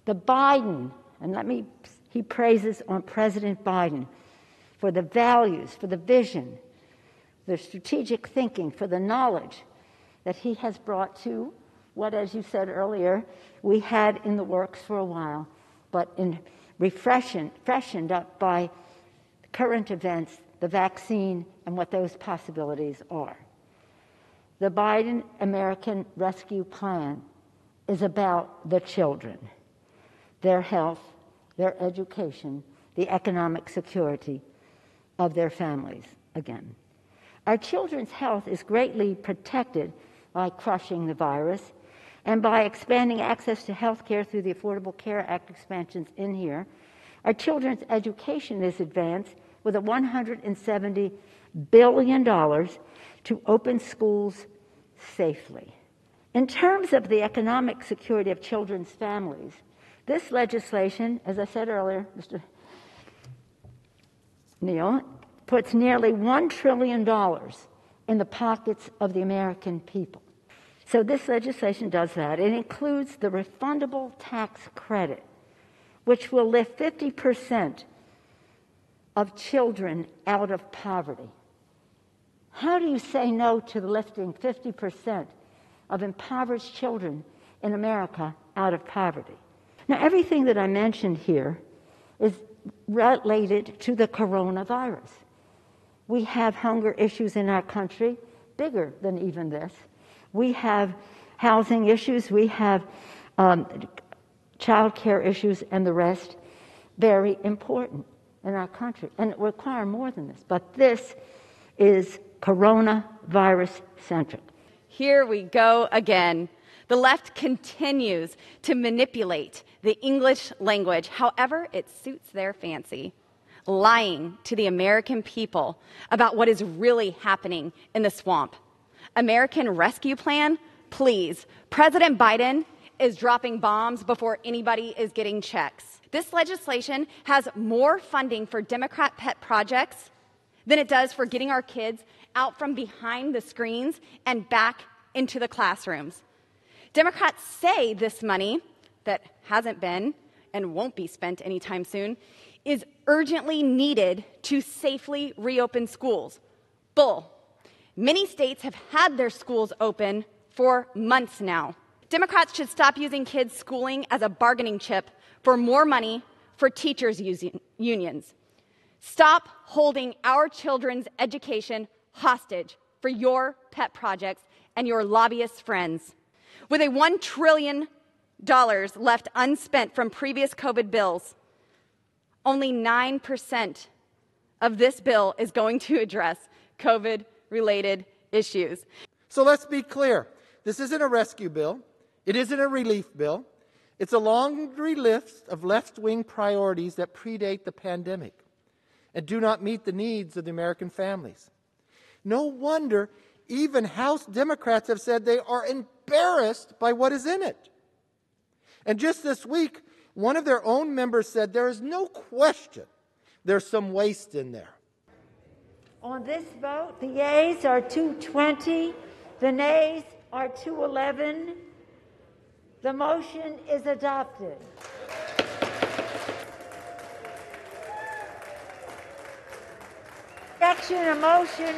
The Biden, and he praises on President Biden for the values, for the vision, the strategic thinking, for the knowledge that he has brought to what, as you said earlier, we had in the works for a while, but freshened up by current events, the vaccine, and what those possibilities are. The Biden American Rescue Plan is about the children, their health, their education, the economic security of their families again. Our children's health is greatly protected by crushing the virus and by expanding access to health care through the Affordable Care Act expansions in here. Our children's education is advanced with a $170 billion to open schools safely. In terms of the economic security of children's families, this legislation, as I said earlier, Mr. Neal, puts nearly $1 trillion in the pockets of the American people. So this legislation does that. It includes the refundable tax credit, which will lift 50% of children out of poverty. How do you say no to lifting 50% of impoverished children in America out of poverty? Now, everything that I mentioned here is related to the coronavirus. We have hunger issues in our country, bigger than even this. We have housing issues, we have child care issues, and the rest, very important in our country. And it requires more than this. But this is coronavirus-centric. Here we go again. The left continues to manipulate the English language however it suits their fancy, lying to the American people about what is really happening in the swamp. American Rescue Plan? Please. President Biden is dropping bombs before anybody is getting checks. This legislation has more funding for Democrat pet projects than it does for getting our kids out from behind the screens and back into the classrooms. Democrats say this money that hasn't been and won't be spent anytime soon is urgently needed to safely reopen schools. Bull. Many states have had their schools open for months now. Democrats should stop using kids' schooling as a bargaining chip for more money for teachers' unions. Stop holding our children's education hostage for your pet projects and your lobbyist friends. With a $1 trillion left unspent from previous COVID bills, only 9% of this bill is going to address COVID-related issues. So let's be clear. This isn't a rescue bill. It isn't a relief bill. It's a laundry list of left-wing priorities that predate the pandemic and do not meet the needs of the American families. No wonder even House Democrats have said they are embarrassed by what is in it. And just this week, one of their own members said there is no question there's some waste in there. On this vote, the yeas are 220, the nays are 211. The motion is adopted. Action, a motion